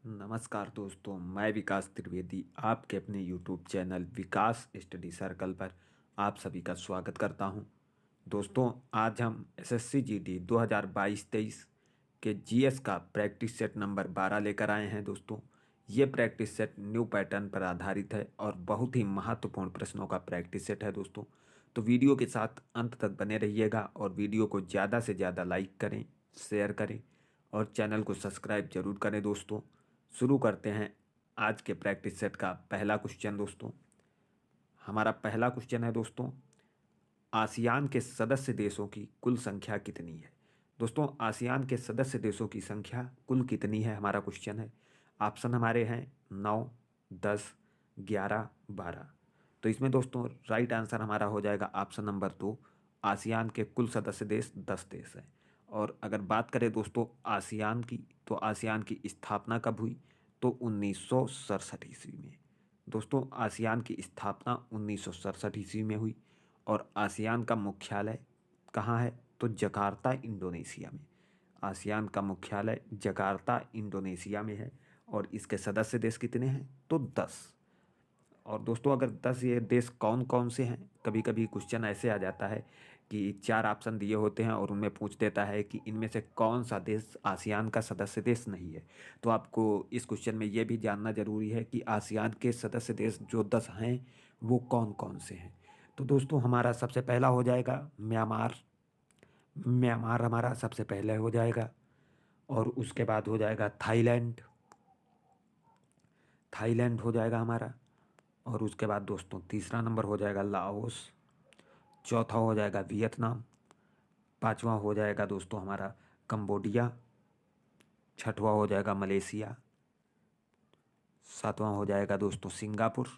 नमस्कार दोस्तों, मैं विकास त्रिवेदी आपके अपने यूट्यूब चैनल विकास स्टडी सर्कल पर आप सभी का स्वागत करता हूं। दोस्तों, आज हम एसएससी जीडी 2022-23 के जीएस का प्रैक्टिस सेट नंबर 12 लेकर आए हैं। दोस्तों, ये प्रैक्टिस सेट न्यू पैटर्न पर आधारित है और बहुत ही महत्वपूर्ण प्रश्नों का प्रैक्टिस सेट है। दोस्तों, तो वीडियो के साथ अंत तक बने रहिएगा और वीडियो को ज़्यादा से ज़्यादा लाइक करें, शेयर करें और चैनल को सब्सक्राइब जरूर करें। दोस्तों, शुरू करते हैं आज के प्रैक्टिस सेट का पहला क्वेश्चन। दोस्तों, हमारा पहला क्वेश्चन है दोस्तों, आसियान के सदस्य देशों की कुल संख्या कितनी है। दोस्तों, आसियान के सदस्य देशों की संख्या कुल कितनी है, हमारा क्वेश्चन है। ऑप्शन हमारे हैं 9, 10, 11, 12। तो इसमें दोस्तों राइट आंसर हमारा हो जाएगा ऑप्शन नंबर 2। आसियान के कुल सदस्य देश 10 देश हैं। और अगर बात करें दोस्तों आसियान की, तो आसियान की स्थापना कब हुई, तो 1967 ईस्वी में। दोस्तों, आसियान की स्थापना 1967 ईस्वी में हुई और आसियान का मुख्यालय कहाँ है, तो जकार्ता इंडोनेशिया में। आसियान का मुख्यालय जकार्ता इंडोनेशिया में है और इसके सदस्य देश कितने हैं, तो 10। और दोस्तों अगर 10 ये देश कौन कौन से हैं, कभी कभी क्वेश्चन ऐसे आ जाता है कि 4 ऑप्शन दिए होते हैं और उनमें पूछ देता है कि इनमें से कौन सा देश आसियान का सदस्य देश नहीं है। तो आपको इस क्वेश्चन में ये भी जानना जरूरी है कि आसियान के सदस्य देश जो 10 हैं वो कौन कौन से हैं। तो दोस्तों हमारा सबसे पहला हो जाएगा म्यांमार। म्यांमार हमारा सबसे पहले हो जाएगा और उसके बाद हो जाएगा थाईलैंड। थाईलैंड हो जाएगा हमारा। और उसके बाद दोस्तों तीसरा नंबर हो जाएगा लाओस। चौथा हो जाएगा वियतनाम। पांचवा हो जाएगा दोस्तों हमारा कंबोडिया। छठवां हो जाएगा मलेशिया। सातवां हो जाएगा दोस्तों सिंगापुर।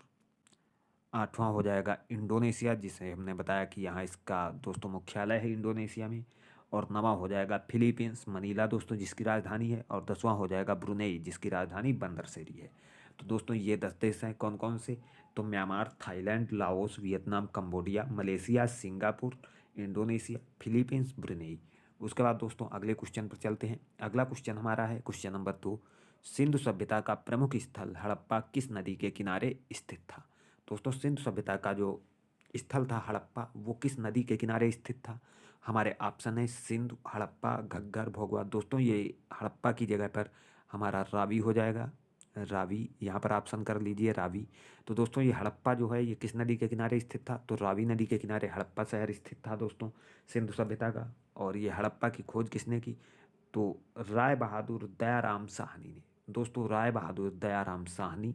आठवां हो जाएगा इंडोनेशिया, जिसे हमने बताया कि यहाँ इसका दोस्तों मुख्यालय है इंडोनेशिया में। और नवां हो जाएगा फिलीपींस मनीला दोस्तों, जिसकी राजधानी है। और 10वां हो जाएगा ब्रुनेई, जिसकी राजधानी बंदरसेरी है। तो दोस्तों ये 10 देश हैं कौन कौन से, तो Myanmar, Thailand, Laos, Vietnam, Cambodia, Malaysia, Singapore, Indonesia, Philippines, Brunei. उसके बाद दोस्तों अगले क्वेश्चन पर चलते हैं। अगला क्वेश्चन हमारा है क्वेश्चन नंबर 2। सिंधु सभ्यता का प्रमुख स्थल हड़प्पा किस नदी के किनारे स्थित था। दोस्तों सिंधु सभ्यता का जो स्थल था हड़प्पा, वो किस नदी के किनारे स्थित था। हमारे ऑप्शन है सिंधु, हड़प्पा, घग्गर, भोगवा। दोस्तों ये हड़प्पा की जगह पर हमारा रावी हो जाएगा। रावी यहाँ पर ऑप्शन कर लीजिए, रावी। तो दोस्तों ये हड़प्पा जो है ये किस नदी के किनारे स्थित था, तो रावी नदी के किनारे हड़प्पा शहर स्थित था दोस्तों सिंधु सभ्यता का। और ये हड़प्पा की खोज किसने की, तो राय बहादुर दयाराम साहनी ने। दोस्तों राय बहादुर दयाराम साहनी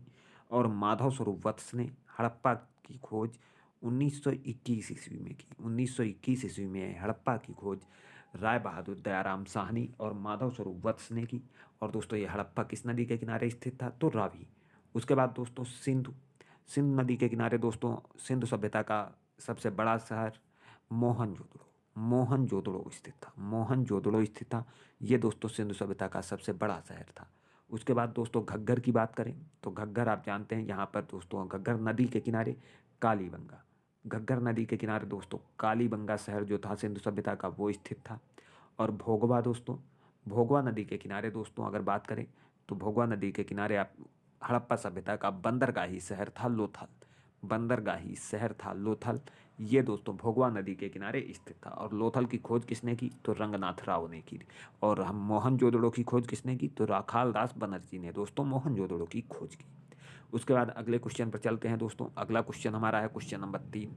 और माधव स्वरूप वत्स ने हड़प्पा की खोज 1921 ईस्वी में की। 1921 ईस्वी में हड़प्पा की खोज राय बहादुर दयाराम साहनी और माधव स्वरूप वत्स ने की। और दोस्तों ये हड़प्पा किस नदी के किनारे स्थित था, तो रावी। उसके बाद दोस्तों सिंधु, सिंधु नदी के किनारे दोस्तों सिंधु सभ्यता का सबसे बड़ा शहर मोहनजोदड़ो, मोहनजोदड़ो स्थित था। मोहनजोदड़ो स्थित था। ये दोस्तों सिंधु सभ्यता का सबसे बड़ा शहर था। उसके बाद दोस्तों घग्गर की बात करें, तो घग्गर आप जानते हैं यहाँ पर दोस्तों घग्गर नदी के किनारे कालीबंगा। घग्गर नदी के किनारे दोस्तों कालीबंगा शहर जो था सिंधु सभ्यता का वो स्थित था। और भोगवा दोस्तों, भोगवा नदी के किनारे दोस्तों अगर बात करें, तो भोगवा नदी के किनारे आप हड़प्पा सभ्यता का बंदरगाही शहर था लोथल। बंदरगाही शहर था लोथल। ये दोस्तों भोगवा नदी के किनारे स्थित था। और लोथल की खोज किसने की, तो रंगनाथ राव ने की। और हम मोहनजोदड़ो की खोज किसने की, तो राखाल दास बनर्जी ने दोस्तों मोहनजोदड़ो की खोज की। उसके बाद अगले क्वेश्चन पर चलते हैं दोस्तों। अगला क्वेश्चन हमारा है क्वेश्चन नंबर 3।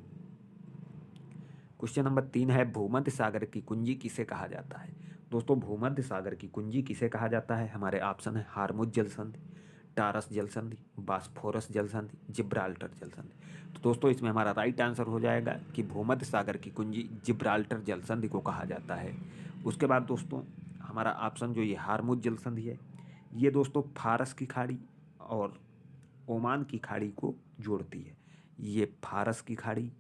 क्वेश्चन नंबर 3 है भूमध्य सागर की कुंजी किसे कहा जाता है। दोस्तों भूमध्य सागर की कुंजी किसे कहा जाता है, हमारे ऑप्शन है हार्मुज जल संधि, टारस जल संधि, बास्फोरस जल संधि, जिब्राल्टर जल संधि। तो दोस्तों इसमें हमारा राइट आंसर हो जाएगा कि भूमध्य सागर की कुंजी जिब्राल्टर जल संधि को कहा जाता है। उसके बाद दोस्तों हमारा ऑप्शन जो ये हार्मुज जल संधि है, ये दोस्तों फारस की खाड़ी और ओमान की खाड़ी को जोड़ती है। ये फारस की खाड़ी,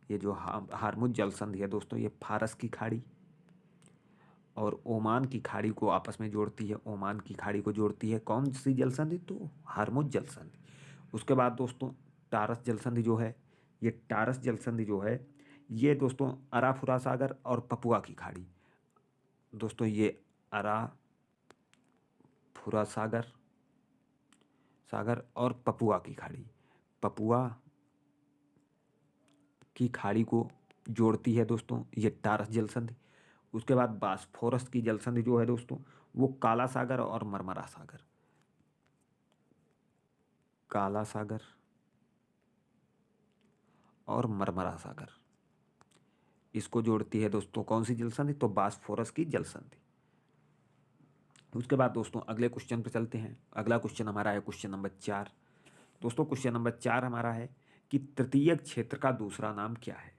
ये जो हार्मुज जल संधि है दोस्तों, ये फारस की खाड़ी और ओमान की खाड़ी को आपस में जोड़ती है। ओमान की खाड़ी को जोड़ती है कौन सी जल संधि, तो हार्मुज जल संधि। उसके बाद दोस्तों टारस जल संधि जो है, ये टारस जल संधि जो है, ये दोस्तों अराफुरा सागर और पपुआ की खाड़ी। दोस्तों ये अराफुरा सागर सागर और पपुआ की खाड़ी। पपुआ की खाड़ी को जोड़ती है दोस्तों ये टारस जल संधि। उसके बाद बास्फोरस की जल संधि जो है दोस्तों वो काला सागर और मरमरा सागर, काला सागर और मरमरा सागर, इसको जोड़ती है दोस्तों कौन सी जल संधि, तो बास्फोरस की जल संधि। उसके बाद दोस्तों अगले क्वेश्चन पर चलते हैं। अगला क्वेश्चन हमारा है क्वेश्चन नंबर 4। दोस्तों क्वेश्चन नंबर 4 हमारा है कि तृतीयक क्षेत्र का दूसरा नाम क्या है।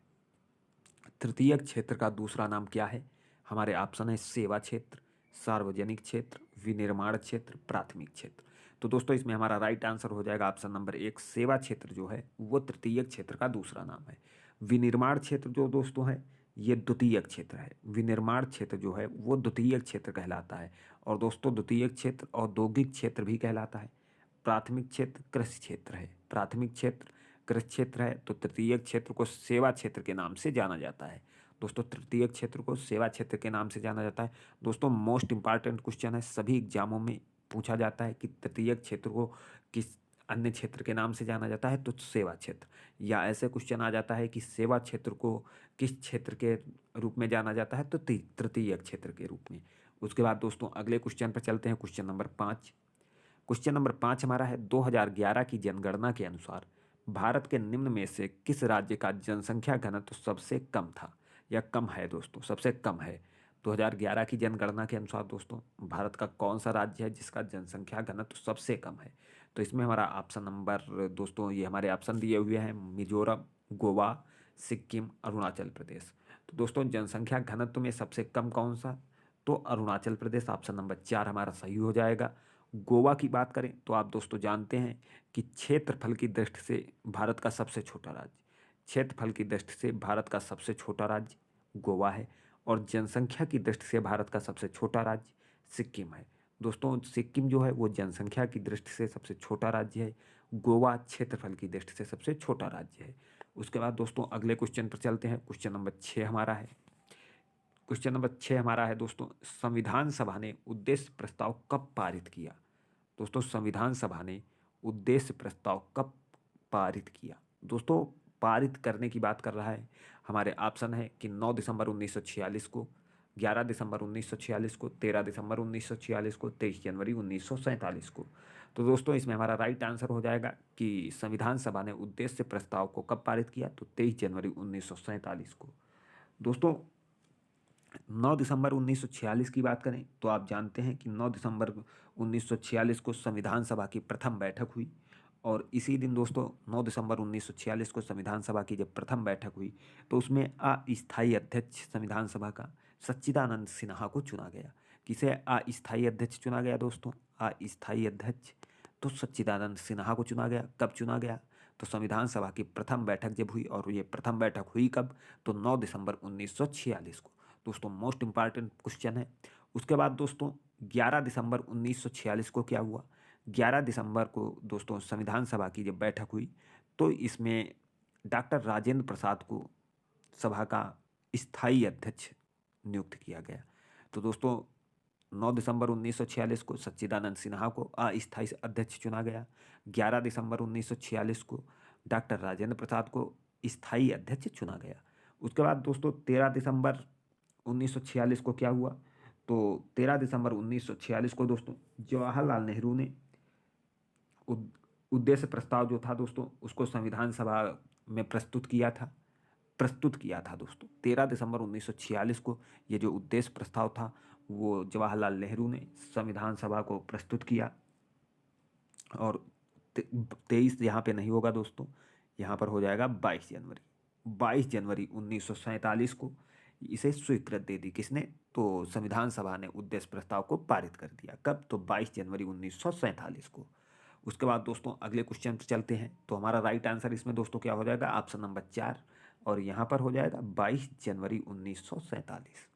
तृतीयक क्षेत्र का दूसरा नाम क्या है। हमारे ऑप्शन है सेवा क्षेत्र, सार्वजनिक क्षेत्र, विनिर्माण क्षेत्र, प्राथमिक क्षेत्र। तो दोस्तों इसमें हमारा राइट आंसर हो जाएगा ऑप्शन नंबर 1, सेवा क्षेत्र जो है वो तृतीयक क्षेत्र का दूसरा नाम है। विनिर्माण क्षेत्र जो दोस्तों है ये द्वितीयक क्षेत्र है। विनिर्माण क्षेत्र जो है वो द्वितीयक क्षेत्र कहलाता है। और दोस्तों द्वितीयक क्षेत्र औद्योगिक क्षेत्र भी कहलाता है। प्राथमिक क्षेत्र कृषि क्षेत्र है। प्राथमिक क्षेत्र कृषि क्षेत्र है तो तृतीयक क्षेत्र को सेवा क्षेत्र के नाम से जाना जाता है। दोस्तों तृतीयक क्षेत्र को सेवा क्षेत्र के नाम से जाना जाता है। दोस्तों मोस्ट इंपॉर्टेंट क्वेश्चन है, सभी एग्जामों में पूछा जाता है कि तृतीयक क्षेत्र को किस अन्य क्षेत्र के नाम से जाना जाता है, तो सेवा क्षेत्र। या ऐसे क्वेश्चन आ जाता है कि सेवा क्षेत्र को किस क्षेत्र के रूप में जाना जाता है, तो तृतीयक क्षेत्र के रूप में। उसके बाद दोस्तों अगले क्वेश्चन पर चलते हैं, क्वेश्चन नंबर 5। क्वेश्चन नंबर 5 हमारा है 2011 की जनगणना के अनुसार भारत के निम्न में से किस राज्य का जनसंख्या घनत्व सबसे कम था या कम है। दोस्तों सबसे कम है 2011 की जनगणना के अनुसार दोस्तों भारत का कौन सा राज्य है जिसका जनसंख्या घनत्व सबसे कम है। तो इसमें हमारा ऑप्शन नंबर दोस्तों ये हमारे ऑप्शन दिए हुए हैं मिजोरम, गोवा, सिक्किम, अरुणाचल प्रदेश। तो दोस्तों जनसंख्या घनत्व में सबसे कम कौन सा, तो अरुणाचल प्रदेश, ऑप्शन नंबर 4 हमारा सही हो जाएगा। गोवा की बात करें तो आप दोस्तों जानते हैं कि क्षेत्रफल की दृष्टि से भारत का सबसे छोटा राज्य, क्षेत्रफल की दृष्टि से भारत का सबसे छोटा राज्य गोवा है। और जनसंख्या की दृष्टि से भारत का सबसे छोटा राज्य सिक्किम है। दोस्तों सिक्किम जो है वो जनसंख्या की दृष्टि से सबसे छोटा राज्य है, गोवा क्षेत्रफल की दृष्टि से सबसे छोटा राज्य है। उसके बाद दोस्तों अगले क्वेश्चन पर चलते हैं। क्वेश्चन नंबर 6 हमारा है। क्वेश्चन नंबर 6 हमारा है दोस्तों संविधान सभा ने उद्देश्य प्रस्ताव कब पारित किया। दोस्तों संविधान सभा ने उद्देश्य प्रस्ताव कब पारित किया। दोस्तों पारित करने की बात कर रहा है, हमारे ऑप्शन है कि 9 दिसंबर 1946 को, 11 दिसंबर 1946 को, 13 दिसंबर 1946 को, 23 जनवरी 1947 को। तो दोस्तों इसमें हमारा राइट आंसर हो जाएगा कि संविधान सभा ने उद्देश्य प्रस्ताव को कब पारित किया, तो 23 जनवरी 1947 को। दोस्तों 9 दिसंबर 1946 की बात करें तो आप जानते हैं कि 9 दिसंबर 1946 को संविधान सभा की प्रथम बैठक हुई। और इसी दिन दोस्तों 9 दिसंबर 1946 को संविधान सभा की जब प्रथम बैठक हुई तो उसमें अस्थायी अध्यक्ष संविधान सभा का सच्चिदानंद सिन्हा को चुना गया। किसे अस्थायी अध्यक्ष चुना गया दोस्तों, अस्थायी अध्यक्ष तो सच्चिदानंद सिन्हा को चुना गया। कब चुना गया, तो संविधान सभा की प्रथम बैठक जब हुई, और ये प्रथम बैठक हुई कब, तो 9 दिसंबर 1946 को। दोस्तों मोस्ट इंपॉर्टेंट क्वेश्चन है। उसके बाद दोस्तों 11 दिसंबर 1946 को क्या हुआ, 11 दिसंबर को दोस्तों संविधान सभा की जब बैठक हुई तो इसमें डॉक्टर राजेंद्र प्रसाद को सभा का स्थायी अध्यक्ष नियुक्त किया गया। तो दोस्तों 9 दिसंबर 1946 को सच्चिदानंद सिन्हा को अस्थायी अध्यक्ष चुना गया। 11 दिसंबर 1946 को डॉक्टर राजेंद्र प्रसाद को स्थायी अध्यक्ष चुना गया। उसके बाद दोस्तों 13 दिसंबर 1946 को क्या हुआ, तो 13 दिसंबर 1946 को दोस्तों जवाहरलाल नेहरू ने उद्देश्य प्रस्ताव जो था दोस्तों उसको संविधान सभा में प्रस्तुत किया था दोस्तों 13 दिसंबर 1946 को। ये जो उद्देश्य प्रस्ताव था वो जवाहरलाल नेहरू ने संविधान सभा को प्रस्तुत किया। और 23 यहाँ पे नहीं होगा दोस्तों, यहाँ पर हो जाएगा 22 जनवरी 1947 को इसे स्वीकृत दे दी। किसने, तो संविधान सभा ने उद्देश्य प्रस्ताव को पारित कर दिया। कब, तो 22 जनवरी 1947 को। उसके बाद दोस्तों अगले क्वेश्चन पर चलते हैं। तो हमारा राइट आंसर इसमें दोस्तों क्या हो जाएगा, ऑप्शन नंबर 4, और यहाँ पर हो जाएगा 22 जनवरी 1947।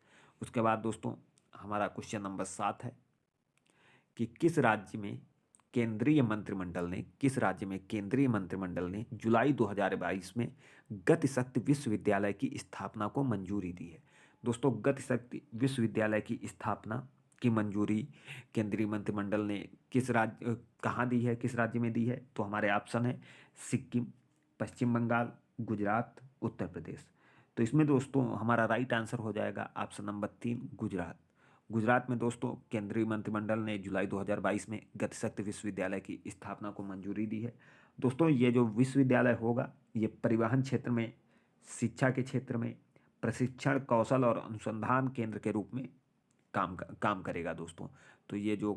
उसके बाद दोस्तों हमारा क्वेश्चन नंबर 7 है कि किस राज्य में केंद्रीय मंत्रिमंडल ने जुलाई 2022 में गतिशक्ति विश्वविद्यालय की स्थापना को मंजूरी दी है। दोस्तों गतिशक्ति विश्वविद्यालय की स्थापना की मंजूरी केंद्रीय मंत्रिमंडल ने किस राज्य कहाँ दी है, किस राज्य में दी है? तो हमारे ऑप्शन है सिक्किम, पश्चिम बंगाल, गुजरात, उत्तर प्रदेश। तो इसमें दोस्तों हमारा राइट आंसर हो जाएगा ऑप्शन नंबर 3 गुजरात। गुजरात में दोस्तों केंद्रीय मंत्रिमंडल ने जुलाई 2022 में गतिशक्ति विश्वविद्यालय की स्थापना को मंजूरी दी है। दोस्तों ये जो विश्वविद्यालय होगा ये परिवहन क्षेत्र में, शिक्षा के क्षेत्र में, प्रशिक्षण, कौशल और अनुसंधान केंद्र के रूप में काम करेगा दोस्तों। तो ये जो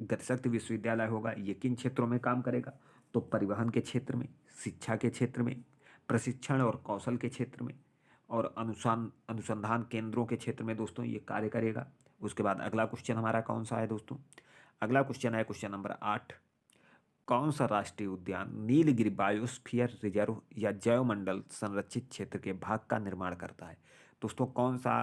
गतिशक्ति विश्वविद्यालय होगा ये किन क्षेत्रों में काम करेगा? तो परिवहन के क्षेत्र में, शिक्षा के क्षेत्र में, प्रशिक्षण और कौशल के क्षेत्र में, और अनुसंधान केंद्रों के क्षेत्र में दोस्तों ये कार्य करेगा। उसके बाद अगला क्वेश्चन हमारा कौन सा है दोस्तों? अगला क्वेश्चन है क्वेश्चन नंबर 8। कौन सा राष्ट्रीय उद्यान नीलगिरी बायोस्फीयर रिजर्व या जैवमंडल संरक्षित क्षेत्र के भाग का निर्माण करता है? दोस्तों कौन सा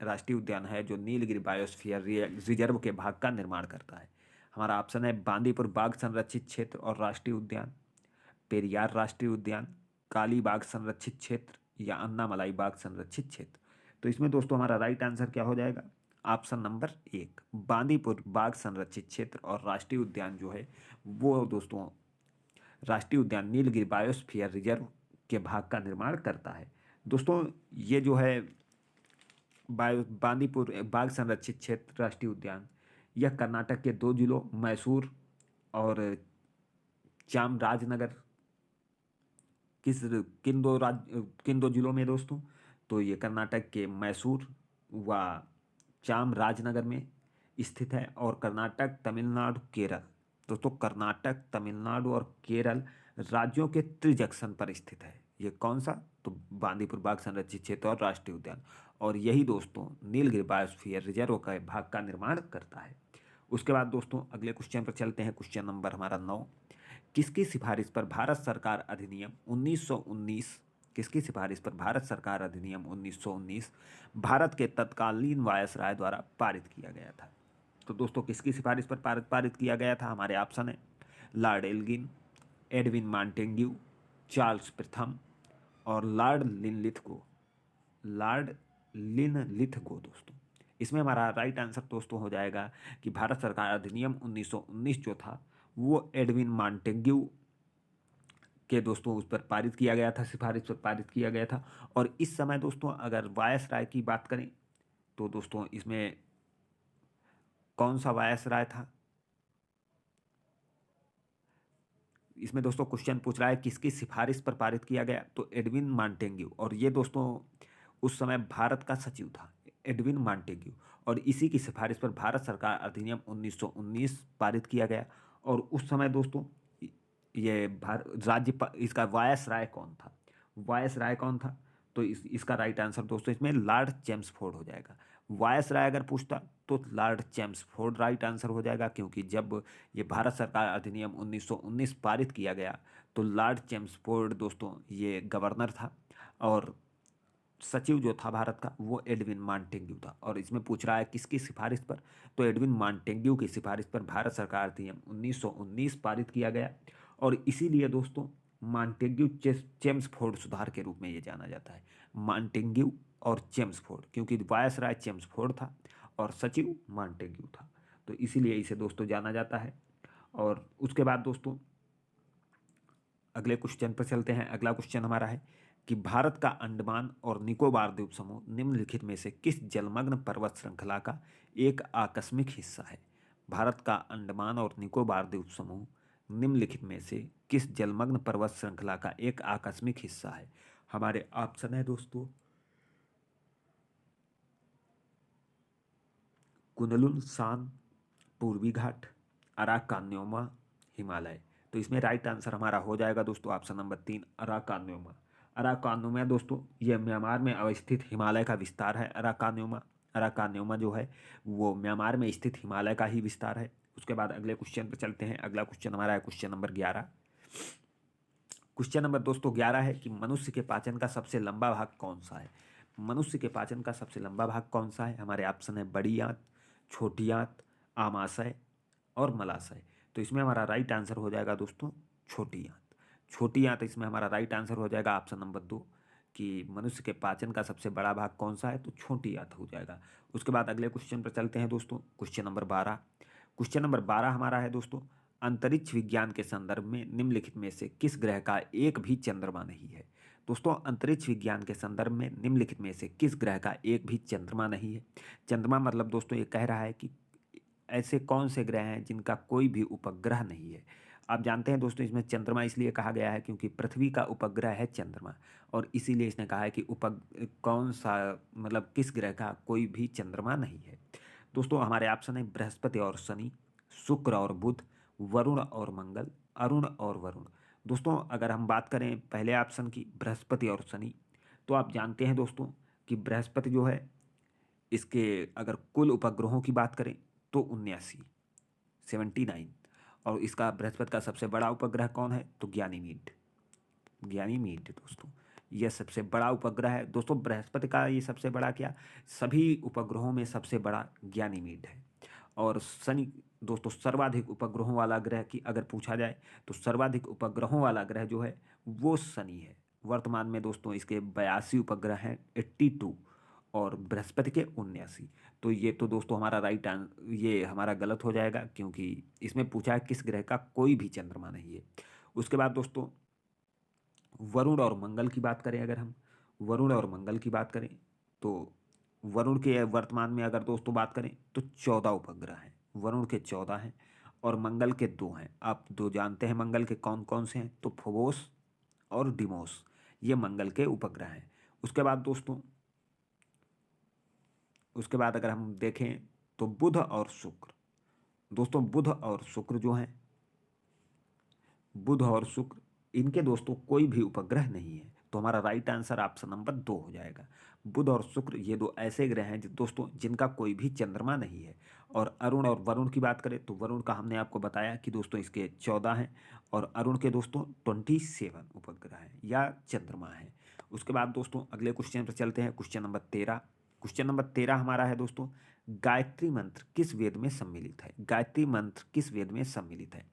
राष्ट्रीय उद्यान है जो नीलगिरी बायोस्फीयर रिजर्व के भाग का निर्माण करता है? हमारा ऑप्शन है बांदीपुर बाघ संरक्षित क्षेत्र और राष्ट्रीय उद्यान, पेरियार राष्ट्रीय उद्यान, कालीबाग संरक्षित क्षेत्र या अन्नामलाई बाघ संरक्षित क्षेत्र। तो इसमें दोस्तों हमारा राइट आंसर क्या हो जाएगा? ऑप्शन नंबर 1 बांदीपुर बाघ संरक्षित क्षेत्र और राष्ट्रीय उद्यान जो है वो दोस्तों राष्ट्रीय उद्यान नीलगिरी बायोस्फीयर रिजर्व के भाग का निर्माण करता है। दोस्तों ये जो है बांदीपुर बाघ संरक्षित क्षेत्र राष्ट्रीय उद्यान यह कर्नाटक के 2 जिलों मैसूर और चामराजनगर किन दो जिलों में दोस्तों? तो ये कर्नाटक के मैसूर व चामराजनगर में स्थित है और कर्नाटक, तमिलनाडु, केरल, दोस्तों कर्नाटक, तमिलनाडु और केरल राज्यों के त्रिजंक्शन पर स्थित है। ये कौन सा? तो बांदीपुर बाघ संरक्षित क्षेत्र और राष्ट्रीय उद्यान, और यही दोस्तों नीलगिरी बायोस्फीयर रिजर्व का भाग का निर्माण करता है। उसके बाद दोस्तों अगले क्वेश्चन पर चलते हैं। क्वेश्चन नंबर हमारा 9। किसकी सिफारिश पर भारत सरकार अधिनियम 1919 किसकी सिफारिश पर भारत सरकार अधिनियम 1919 भारत के तत्कालीन वायसराय द्वारा पारित किया गया था? तो दोस्तों किसकी सिफारिश पर पारित किया गया था? हमारे ऑप्शन है Lord Elgin, Edwin Montagu, Charles प्रथम और लॉर्ड लिनलिथगो दोस्तों। इसमें हमारा राइट आंसर दोस्तों हो जाएगा कि भारत सरकार अधिनियम 1919 जो था वो एडविन मॉन्टेग्यू के दोस्तों उस पर पारित किया गया था, सिफारिश पर पारित किया गया था। और इस समय दोस्तों अगर वायसराय की बात करें तो दोस्तों इसमें कौन सा वायसराय था? इसमें दोस्तों क्वेश्चन पूछ रहा है किसकी सिफारिश पर पारित किया गया? तो एडविन मॉन्टेग्यू, और ये दोस्तों उस समय भारत का सचिव था एडविन मॉन्टेग्यू, और इसी की सिफारिश पर भारत सरकार अधिनियम 1919 पारित किया गया। और उस समय दोस्तों ये इसका वायसराय कौन था? वायसराय कौन था? तो इसका राइट आंसर दोस्तों इसमें लॉर्ड चेम्सफोर्ड हो जाएगा। वायसराय अगर पूछता तो लॉर्ड चेम्सफोर्ड राइट आंसर हो जाएगा, क्योंकि जब ये भारत सरकार अधिनियम 1919 पारित किया गया तो लॉर्ड चेम्सफोर्ड दोस्तों ये गवर्नर था और सचिव जो था भारत का वो एडविन मॉन्टेग्यू था। और इसमें पूछ रहा है किसकी सिफारिश पर? तो एडविन मॉन्टेग्यू की सिफारिश पर भारत सरकार अधिनियम 1919 पारित किया गया, और इसीलिए दोस्तों मॉन्टेग्यू चेम्सफोर्ड सुधार के रूप में ये जाना जाता है, मॉन्टेग्यू और चेम्सफोर्ड, क्योंकि वायसराय चेम्सफोर्ड था और सचिव मॉन्टेग्यू था, तो इसीलिए इसे दोस्तों जाना जाता है। और उसके बाद दोस्तों अगले क्वेश्चन पर चलते हैं। अगला क्वेश्चन हमारा है कि भारत का अंडमान और निकोबार द्वीप समूह निम्नलिखित में से किस जलमग्न पर्वत श्रृंखला का एक आकस्मिक हिस्सा है? भारत का अंडमान और निकोबार द्वीप समूह निम्नलिखित में से किस जलमग्न पर्वत श्रृंखला का एक आकस्मिक हिस्सा है? हमारे ऑप्शन है दोस्तों कुनलुन शान, पूर्वी घाट, अराकान्योमा, हिमालय। तो इसमें राइट आंसर हमारा हो जाएगा दोस्तों ऑप्शन नंबर 3 अराकान्योमा। अराकान्योमा दोस्तों ये म्यांमार में अवस्थित हिमालय का विस्तार है। अराकान्योमा अराकान्योमा जो है वो म्यांमार में स्थित हिमालय का ही विस्तार है। उसके बाद अगले क्वेश्चन पर चलते हैं। अगला क्वेश्चन हमारा है क्वेश्चन नंबर 11। क्वेश्चन नंबर दोस्तों 11 है कि मनुष्य के पाचन का सबसे लंबा भाग कौन सा है? मनुष्य के पाचन का सबसे लंबा भाग कौन सा है? हमारे ऑप्शन है बड़ी आंत, छोटी आंत, आमाशय और मलाशय। तो इसमें हमारा राइट आंसर हो जाएगा दोस्तों छोटी आंत। छोटी आंत इसमें हमारा राइट आंसर हो जाएगा ऑप्शन नंबर 2, कि मनुष्य के पाचन का सबसे बड़ा भाग कौन सा है, तो छोटी आंत हो जाएगा। उसके बाद अगले क्वेश्चन पर चलते हैं दोस्तों, क्वेश्चन नंबर 12। क्वेश्चन नंबर 12 हमारा है दोस्तों, अंतरिक्ष विज्ञान के संदर्भ में निम्नलिखित में से किस ग्रह का एक भी चंद्रमा नहीं है। दोस्तों अंतरिक्ष विज्ञान के संदर्भ में निम्नलिखित में से किस ग्रह का एक भी चंद्रमा नहीं है। चंद्रमा मतलब दोस्तों ये कह रहा है कि ऐसे कौन से ग्रह हैं जिनका कोई भी उपग्रह नहीं है। आप जानते हैं दोस्तों इसमें चंद्रमा इसलिए कहा गया है क्योंकि पृथ्वी का उपग्रह है चंद्रमा, और इसीलिए इसने कहा है कि कौन सा मतलब किस ग्रह का कोई भी चंद्रमा नहीं है। दोस्तों हमारे ऑप्शन है बृहस्पति और शनि, शुक्र और बुध, वरुण और मंगल, अरुण और वरुण। दोस्तों अगर हम बात करें पहले ऑप्शन की बृहस्पति और शनि, तो आप जानते हैं दोस्तों कि बृहस्पति जो है इसके अगर कुल उपग्रहों की बात करें तो 79, और इसका बृहस्पति का सबसे बड़ा उपग्रह कौन है, तो ज्ञानीमीड दोस्तों, यह सबसे बड़ा उपग्रह है दोस्तों। बृहस्पति का ये सबसे बड़ा क्या, सभी उपग्रहों में सबसे बड़ा ज्ञानीमीड है। और शनि दोस्तों सर्वाधिक उपग्रहों वाला ग्रह की अगर पूछा जाए तो सर्वाधिक उपग्रहों वाला ग्रह जो है वो शनि है। वर्तमान में दोस्तों इसके 82 उपग्रह हैं, 82, और बृहस्पति के 79। तो ये तो दोस्तों हमारा ये हमारा गलत हो जाएगा क्योंकि इसमें पूछा है किस ग्रह का कोई भी चंद्रमा नहीं है। उसके बाद दोस्तों वरुण और मंगल की बात करें, अगर हम वरुण और मंगल की बात करें तो वरुण के वर्तमान में अगर दोस्तों बात करें तो 14 उपग्रह हैं। वरुण के 14 हैं और मंगल के 2 हैं। आप दो जानते हैं मंगल के कौन कौन से हैं, तो फोबोस और डिमोस, ये मंगल के उपग्रह हैं। उसके बाद दोस्तों अगर हम देखें तो बुध और शुक्र, दोस्तों बुध और शुक्र जो हैं, बुध और शुक्र इनके दोस्तों कोई भी उपग्रह नहीं है। तो हमारा राइट आंसर ऑप्शन नंबर 2 हो जाएगा। बुध और शुक्र ये दो ऐसे ग्रह हैं दोस्तों जिनका कोई भी चंद्रमा नहीं है। और अरुण और वरुण की बात करें तो वरुण का हमने आपको बताया कि दोस्तों इसके 14 हैं, और अरुण के दोस्तों 27 उपग्रह हैं या चंद्रमा है। उसके बाद दोस्तों अगले क्वेश्चन पर चलते हैं, क्वेश्चन नंबर 13। क्वेश्चन नंबर 13 हमारा है दोस्तों, गायत्री मंत्र किस वेद में सम्मिलित है। गायत्री मंत्र किस वेद में सम्मिलित है।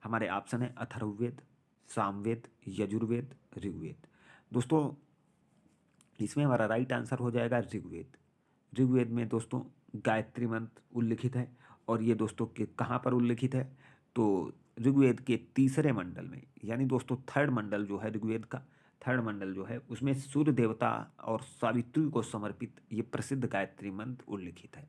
हमारे ऑप्शन है अथर्ववेद, सामवेद, यजुर्वेद, ऋग्वेद। दोस्तों इसमें हमारा राइट आंसर हो जाएगा ऋग्वेद। ऋग्वेद में दोस्तों गायत्री मंत्र उल्लिखित है, और ये दोस्तों के कहाँ पर उल्लिखित है, तो ऋग्वेद के तीसरे मंडल में, यानी दोस्तों थर्ड मंडल जो है ऋग्वेद का, थर्ड मंडल जो है उसमें सूर्य देवता और सावित्री को समर्पित ये प्रसिद्ध गायत्री मंत्र उल्लिखित है।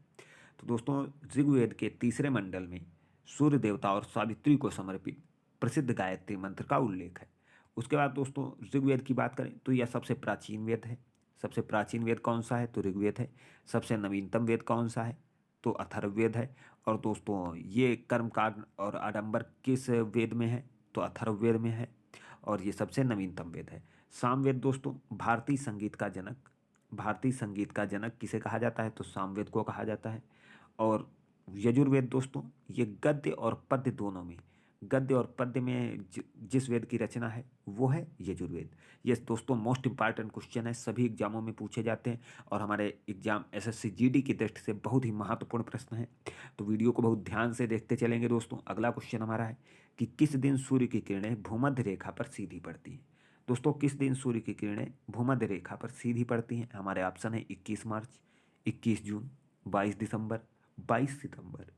तो दोस्तों ऋग्वेद के तीसरे मंडल में सूर्य देवता और सावित्री को समर्पित प्रसिद्ध गायत्री मंत्र का उल्लेख है। उसके बाद दोस्तों ऋग्वेद की बात करें तो यह सबसे प्राचीन वेद है। सबसे प्राचीन वेद कौन सा है, तो ऋग्वेद है। सबसे नवीनतम वेद कौन सा है, तो अथर्ववेद है। और दोस्तों ये कर्मकांड और आडंबर किस वेद में है, तो अथर्ववेद में है, और ये सबसे नवीनतम वेद है। सामवेद दोस्तों भारतीय संगीत का जनक, भारतीय संगीत का जनक किसे कहा जाता है, तो सामवेद को कहा जाता है। और यजुर्वेद दोस्तों ये गद्य और पद्य दोनों में, गद्य और पद्य में जिस वेद की रचना है वो है यजुर्वेद। ये दोस्तों मोस्ट इंपॉर्टेंट क्वेश्चन है, सभी एग्जामों में पूछे जाते हैं, और हमारे एग्जाम एसएससी जीडी की दृष्टि से बहुत ही महत्वपूर्ण प्रश्न है। तो वीडियो को बहुत ध्यान से देखते चलेंगे दोस्तों। अगला क्वेश्चन हमारा है कि किस दिन सूर्य की किरणें भूमध्य रेखा पर सीधी पड़ती हैं। दोस्तों किस दिन सूर्य की किरणें भूमध्य रेखा पर सीधी पड़ती हैं। हमारे ऑप्शन है 21 मार्च, 21 जून, 22 दिसंबर, 22 सितंबर।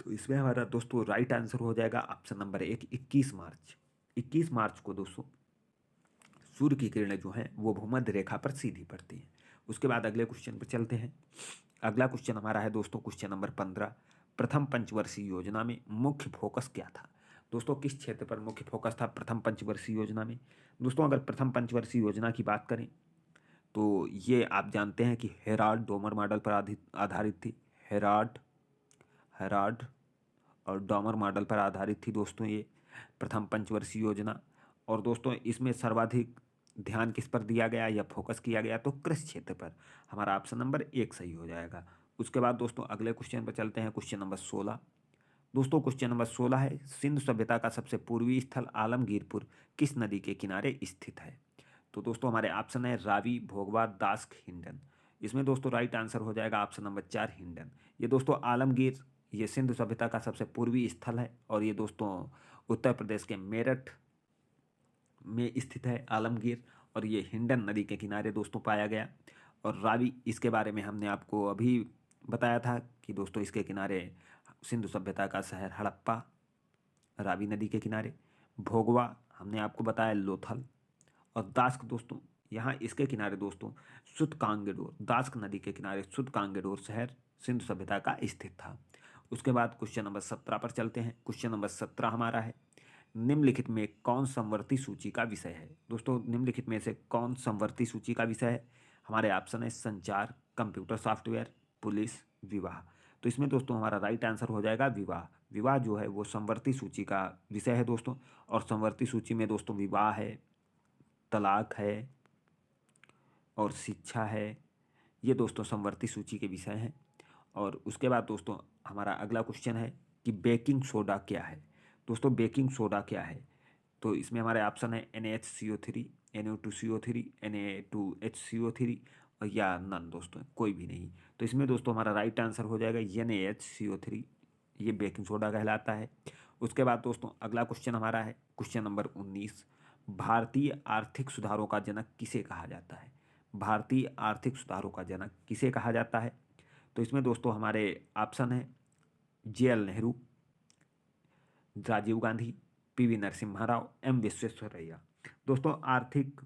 तो इसमें हमारा दोस्तों राइट आंसर हो जाएगा ऑप्शन नंबर 1, 21 मार्च। 21 मार्च को दोस्तों सूर्य की किरणें जो हैं वो भूमध्य रेखा पर सीधी पड़ती हैं। उसके बाद अगले क्वेश्चन पर चलते हैं। अगला क्वेश्चन हमारा है दोस्तों क्वेश्चन नंबर 15, प्रथम पंचवर्षीय योजना में मुख्य फोकस क्या था। दोस्तों किस क्षेत्र पर मुख्य फोकस था प्रथम पंचवर्षीय योजना में। दोस्तों अगर प्रथम पंचवर्षीय योजना की बात करें तो ये आप जानते हैं कि हेराल्ड डोमर मॉडल पर आधारित थी। हेराल्ड और डॉमर मॉडल पर आधारित थी दोस्तों ये प्रथम पंचवर्षीय योजना। और दोस्तों इसमें सर्वाधिक ध्यान किस पर दिया गया या फोकस किया गया, तो कृषि क्षेत्र पर। हमारा ऑप्शन नंबर 1 सही हो जाएगा। उसके बाद दोस्तों अगले क्वेश्चन पर चलते हैं, क्वेश्चन नंबर 16। दोस्तों क्वेश्चन नंबर 16 है, सिंधु सभ्यता का सबसे पूर्वी स्थल आलमगीरपुर किस नदी के किनारे स्थित है। तो दोस्तों हमारे ऑप्शन है रावी, भोगवा, दास्क, हिंडन। इसमें दोस्तों राइट आंसर हो जाएगा ऑप्शन नंबर 4, हिंडन। ये दोस्तों आलमगीर ये सिंधु सभ्यता का सबसे पूर्वी स्थल है, और ये दोस्तों उत्तर प्रदेश के में स्थित है आलमगीर, और ये हिंडन नदी के किनारे दोस्तों पाया गया। और रावी, इसके बारे में हमने आपको अभी बताया था कि दोस्तों इसके किनारे सिंधु सभ्यता का शहर हड़प्पा, रावी नदी के किनारे। भोगवा हमने आपको बताया लोथल। और दास्क दोस्तों, यहाँ इसके किनारे दोस्तों सुतकांगेडोर, दास्क नदी के किनारे सुतकांगेडोर शहर सिंधु सभ्यता का स्थित था। उसके बाद क्वेश्चन नंबर 17 पर चलते हैं। क्वेश्चन नंबर 17 हमारा है, निम्नलिखित में कौन समवर्ती सूची का विषय है। दोस्तों निम्नलिखित में से कौन समवर्ती सूची का विषय है? हमारे ऑप्शन है संचार, कंप्यूटर सॉफ्टवेयर, पुलिस, विवाह। तो इसमें दोस्तों हमारा राइट आंसर हो जाएगा विवाह। विवाह जो है वो समवर्ती सूची का विषय है दोस्तों। और समवर्ती सूची में दोस्तों विवाह है, तलाक है और शिक्षा है, ये दोस्तों समवर्ती सूची के विषय हैं। और उसके बाद दोस्तों हमारा अगला क्वेश्चन है कि बेकिंग सोडा क्या है। दोस्तों बेकिंग सोडा क्या है? तो इसमें हमारे ऑप्शन है NaHCO3, Na2CO3, Na2HCO3 और या नन दोस्तों, कोई भी नहीं। तो इसमें दोस्तों हमारा राइट आंसर हो जाएगा NaHCO3, ये बेकिंग सोडा कहलाता है। उसके बाद दोस्तों अगला क्वेश्चन हमारा है क्वेश्चन नंबर 19, भारतीय आर्थिक सुधारों का जनक किसे कहा जाता है? भारतीय आर्थिक सुधारों का जनक किसे कहा जाता है? तो इसमें दोस्तों हमारे ऑप्शन है JL Nehru, Rajiv Gandhi, PV Narasimha Rao, M Visvesvaraya. दोस्तों आर्थिक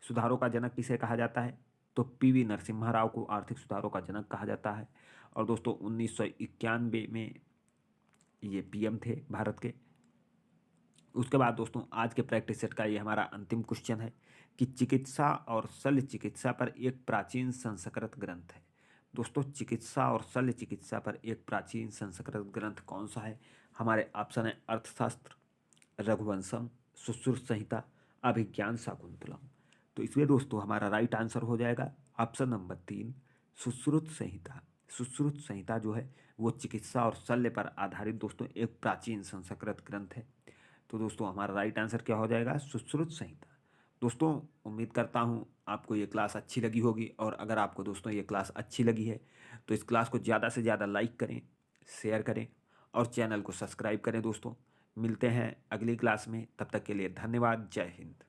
सुधारों का जनक किसे कहा जाता है? तो PV नरसिम्हा राव को आर्थिक सुधारों का जनक कहा जाता है। और दोस्तों 1991 में ये PM थे भारत के। उसके बाद दोस्तों आज के प्रैक्टिस सेट का ये हमारा अंतिम क्वेश्चन है कि चिकित्सा और शल्य चिकित्सा पर एक प्राचीन संस्कृत ग्रंथ है। दोस्तों चिकित्सा और शल्य चिकित्सा पर एक प्राचीन संस्कृत ग्रंथ कौन सा है? हमारे ऑप्शन है अर्थशास्त्र, रघुवंशम, सुश्रुत संहिता, अभिज्ञान शाकुंतलम। तो इसमें दोस्तों हमारा राइट आंसर हो जाएगा ऑप्शन नंबर 3, सुश्रुत संहिता। सुश्रुत संहिता जो है वो चिकित्सा और शल्य पर आधारित दोस्तों एक प्राचीन संस्कृत ग्रंथ है। तो दोस्तों हमारा राइट आंसर क्या हो जाएगा? सुश्रुत संहिता। दोस्तों उम्मीद करता हूँ आपको ये क्लास अच्छी लगी होगी। और अगर आपको दोस्तों ये क्लास अच्छी लगी है तो इस क्लास को ज़्यादा से ज़्यादा लाइक करें, शेयर करें और चैनल को सब्सक्राइब करें दोस्तों। मिलते हैं अगली क्लास में, तब तक के लिए धन्यवाद। जय हिंद।